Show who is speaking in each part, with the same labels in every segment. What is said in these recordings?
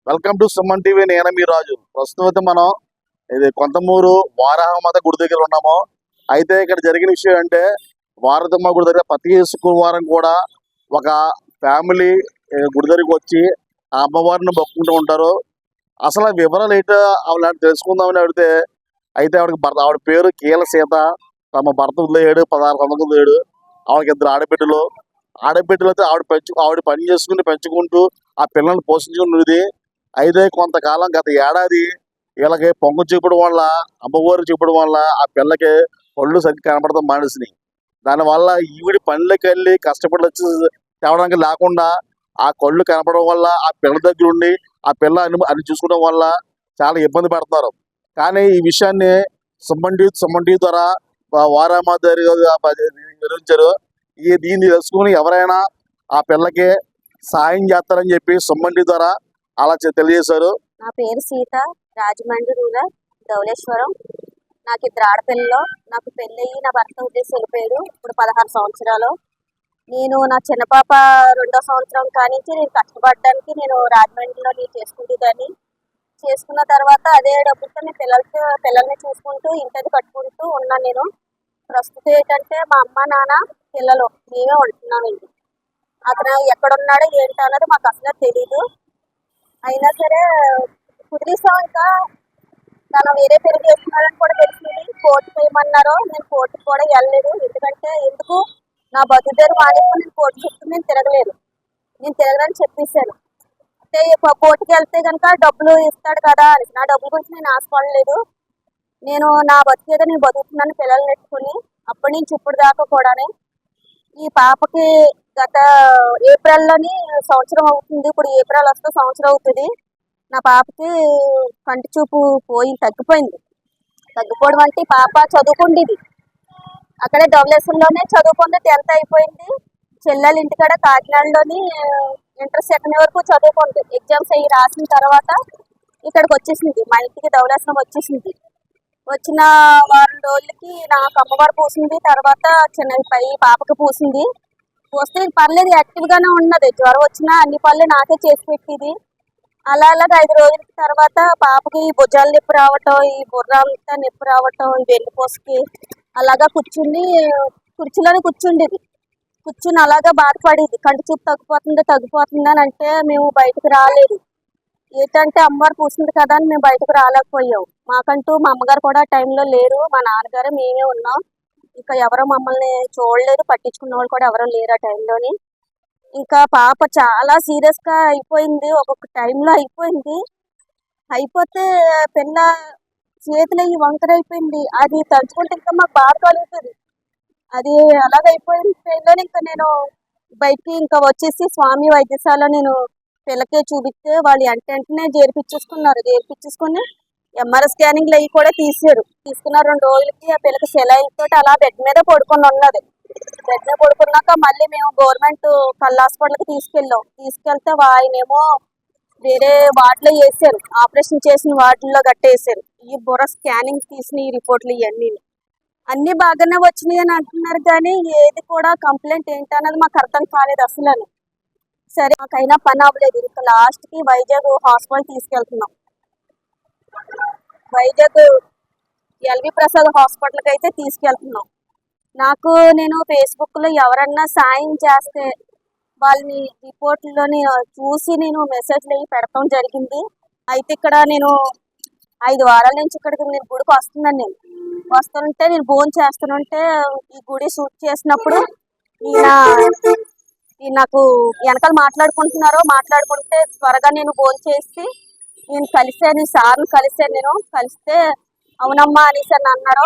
Speaker 1: Welcome to Suman TV. నేను మీ రాజు. ప్రస్తుతం అయితే మనం ఇది కొంతమూరు వారాహమాత గుడి దగ్గర ఉన్నాము. అయితే ఇక్కడ జరిగిన విషయం అంటే వారదమ్మ గుడి దగ్గర ప్రతి శుక్రవారం కూడా ఒక ఫ్యామిలీ గుడి దగ్గరికి వచ్చి ఆ అమ్మవారిని మొక్కుంటూ ఉంటారు. అసలు ఆ వివరాలు ఏంటో ఆవిడ తెలుసుకుందామని అడిగితే అయితే ఆవిడ పేరు కీల సీత. తమ భర్త వదిలేడు 16 సంవత్సరాలు వదిలేడు. ఆవిడకి 2 ఆడబిడ్డలు. ఆడబిడ్డలతో ఆవిడ పని చేసుకుని పెంచుకుంటూ ఆ పిల్లల్ని పోషించుకున్నది. అయితే కొంతకాలం గత ఏడాది వీళ్ళకి పొంగు చూపడం వల్ల, అమ్మవారు చూపడం వల్ల ఆ పిల్లకి పళ్ళు సరిగ్గా కనపడతాం మానేసినాయి. దానివల్ల ఈవిడి పనులకి వెళ్ళి కష్టపడి వచ్చి తేవడానికి లేకుండా ఆ కళ్ళు కనపడడం వల్ల ఆ పిల్ల దగ్గర ఉండి ఆ పిల్ల అన్ని చూసుకోవడం వల్ల చాలా ఇబ్బంది పడుతున్నారు. కానీ ఈ విషయాన్ని సుమన్ టీవీ ద్వారా వారామా నిర్వహించారు. దీన్ని తెలుసుకుని ఎవరైనా ఆ పిల్లకి సాయం చేస్తారని చెప్పి సుమన్ టీవీ ద్వారా అలా తెలియజేశారు.
Speaker 2: నా పేరు సీత, రాజమండ్రి రూరల్ ధవళేశ్వరం. నాకు 2 ఆడపిల్లలు. నాకు పెళ్ళయి నా భర్త ఉద్దేశం వెళ్ళిపోయాడు. ఇప్పుడు 16 సంవత్సరాలు. నేను నా చిన్న పాప 2వ సంవత్సరం కానించి నేను కష్టపడడానికి నేను రాజమండ్రిలో నేను చేసుకుంటుందని చేసుకున్న తర్వాత అదే డబ్బులతో నేను పిల్లల్ని చూసుకుంటూ ఇంటది కట్టుకుంటూ ఉన్నాను. నేను ప్రస్తుతం ఏంటంటే మా అమ్మ నాన్న పిల్లలు మేమే ఉంటున్నామండి. అతను ఎక్కడున్నాడో ఏంటో అన్నది మాకు అసలు తెలీదు. అయినా సరే కుదిరిస్తాం. ఇంకా తను వేరే పెళ్లి చేసుకున్నారని కూడా తెలిసింది. కోర్టుకు వేయమన్నారు. నేను కోర్టుకు కూడా వెళ్ళలేదు. ఎందుకు నా బతుకుదేరు మానేసి నేను కోర్టు చుట్టూ నేను తిరగదని చెప్పేశాను. అంటే కోర్టుకు వెళ్తే కనుక డబ్బులు ఇస్తాడు కదా అని నా డబ్బుల గురించి నేను ఆశపడలేదు. నేను నా బతుకేదో నేను బతుకుతున్నాను పిల్లల్ని నెట్టుకుని. అప్పటి నుంచి ఇప్పుడు దాకా కూడా ఈ పాపకి గత ఏప్రిల్లోని సంవత్సరం అవుతుంది. ఇప్పుడు ఏప్రిల్ వస్తే సంవత్సరం అవుతుంది. నా పాపకి కంటి చూపు తగ్గిపోవడం అంటే పాప చదువుకుండేది అక్కడే ధవళేశ్వరంలోనే చదువుకుంది. 10th అయిపోయింది. చెల్లెలు ఇంటికాడ కాకినాడలోని ఇంటర్ సెకండ్ వరకు చదువుకుంది. ఎగ్జామ్స్ అయ్యి రాసిన తర్వాత ఇక్కడికి వచ్చేసింది. మా ఇంటికి ధవళేశ్వరం వచ్చేసింది. వచ్చిన వారం రోజులకి నాకు అమ్మవారు పూసింది. తర్వాత పాపకి పూసింది. వస్తే పర్లేదు, యాక్టివ్ గానే ఉన్నది. జ్వరం వచ్చినా అన్ని పనులు నాకే చేసి పెట్టింది. అలాగా 5 రోజుల తర్వాత పాపకి భుజాలు నొప్పి రావటం, ఈ బుర్ర అంతా నొప్పి రావటం, వెన్నుపూసకి అలాగా కుర్చీలోనే కూర్చుని అలాగా బాధపడేది. కంటి చూపు తగ్గిపోతుంది అని అంటే మేము బయటకు రాలేదు. ఏంటంటే అమ్మవారు పూసింది కదా అని మేము బయటకు రాలేకపోయాం. మాకంటూ మా అమ్మగారు కూడా టైంలో లేరు. మా నాన్నగారు మేమే ఉన్నాం. ఇంకా ఎవరో మమ్మల్ని చూడలేదు, పట్టించుకున్న వాళ్ళు కూడా ఎవరో లేరు ఆ టైంలోని. ఇంకా పాప చాలా సీరియస్గా అయిపోయింది. ఒక్కొక్క టైంలో అయిపోతే పిల్ల చేతులు అయ్యి వంకర అయిపోయింది. అది తలుచుకుంటే ఇంకా మాకు బాధ కలుగుతుంది. అది అలాగైపోయిన టైంలోనే ఇంకా నేను బయటికి ఇంకా వచ్చేసి స్వామి వైద్యశాల నేను పిల్లకే చూపిస్తే వాళ్ళు వెంటనే చేర్పించుకుని ఎంఆర్ఐ స్కానింగ్లు అవి కూడా తీసుకున్న 2 రోజులకి ఆ పిల్లకి సెలైన్ తోటి అలా బెడ్ మీద పడుకొని ఉన్నది. బెడ్ మీద పడుకున్నాక మళ్ళీ మేము గవర్నమెంట్ కళ్ళ హాస్పిటల్కి తీసుకెళ్తే ఆయనేమో వేరే వార్డులో వేసారు. ఆపరేషన్ చేసిన వార్డుల్లో గట్టేసారు. ఈ బుర్ర స్కానింగ్ తీసిన ఈ రిపోర్ట్లు ఇవన్నీ అన్ని బాగానే వచ్చినాయి అని అంటున్నారు. కానీ ఏది కూడా కంప్లైంట్ ఏంటన్నది మాకు అర్థం కాలేదు అసలు. సరే, మాకైనా పని అవ్వలేదు. ఇంకా లాస్ట్కి వైజాగ్ హాస్పిటల్ తీసుకెళ్తున్నాం. వైజాగ్ ఎల్వి ప్రసాద్ హాస్పిటల్కి అయితే తీసుకెళ్తున్నాం. నేను ఫేస్బుక్లో ఎవరన్నా సాయం చేస్తే వాళ్ళని రిపోర్ట్లోని చూసి నేను మెసేజ్లు అవి పెడతాం జరిగింది. అయితే ఇక్కడ నేను 5 వారాల నుంచి ఇక్కడికి నేను గుడికి వస్తుంటే నేను భోజనం చేస్తుంటే ఈ గుడి షూట్ చేసినప్పుడు నాకు వెనకాల మాట్లాడుకుంటే త్వరగా నేను భోజనం చేసి నేను సార్ని కలిస్తే అవునమ్మా అనేసి అన్నారు.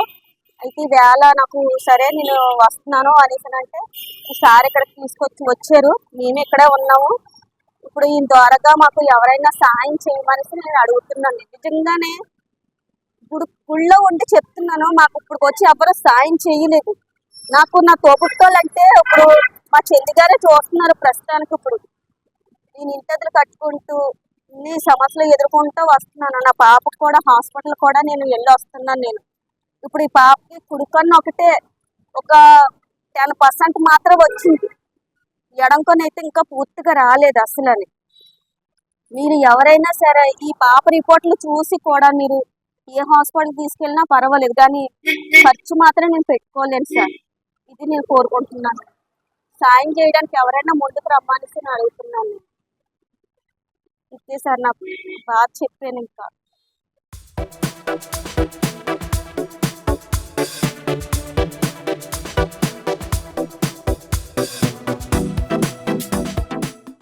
Speaker 2: అయితే ఈవేళ నాకు సరే నేను వస్తున్నాను అనేసి అంటే సార్ ఇక్కడికి వచ్చారు. మేము ఇక్కడే ఉన్నాము. ఇప్పుడు ఈ ద్వారాగా మాకు ఎవరైనా సాయం చేయమనేసి నేను అడుగుతున్నాను. నిజంగానే గుళ్ళో ఉండి చెప్తున్నాను. మాకు ఇప్పుడు వచ్చి ఎవరు సాయం చేయలేదు. నాకు నా తోబుట్టువులు అంటే ఇప్పుడు మా చెల్లి గారే చూస్తున్నారు ప్రస్తుతానికి. ఇప్పుడు నేను ఇంటదులు కట్టుకుంటూ ఇన్ని సమస్యలు ఎదుర్కొంటూ వస్తున్నాను. నా పాపకు కూడా హాస్పిటల్ కూడా నేను వెళ్ళి వస్తున్నాను. ఇప్పుడు ఈ పాపకి కుడికన్ను ఒకటే ఒక 10% మాత్రం వచ్చింది. ఎడంకొనైతే ఇంకా పూర్తిగా రాలేదు అసలు. మీరు ఎవరైనా సరే ఈ పాప రిపోర్ట్లు చూసి కూడా మీరు ఏ హాస్పిటల్ తీసుకెళ్ళినా పర్వాలేదు, కానీ ఖర్చు మాత్రం నేను పెట్టుకోలేను సార్. ఇది నేను కోరుకుంటున్నాను. సాయం చేయడానికి ఎవరైనా ముందుకు రమ్మనేసి నేను అడుగుతున్నాను. ఇదే సార్ నాకు బాధ చెప్పాను ఇంకా.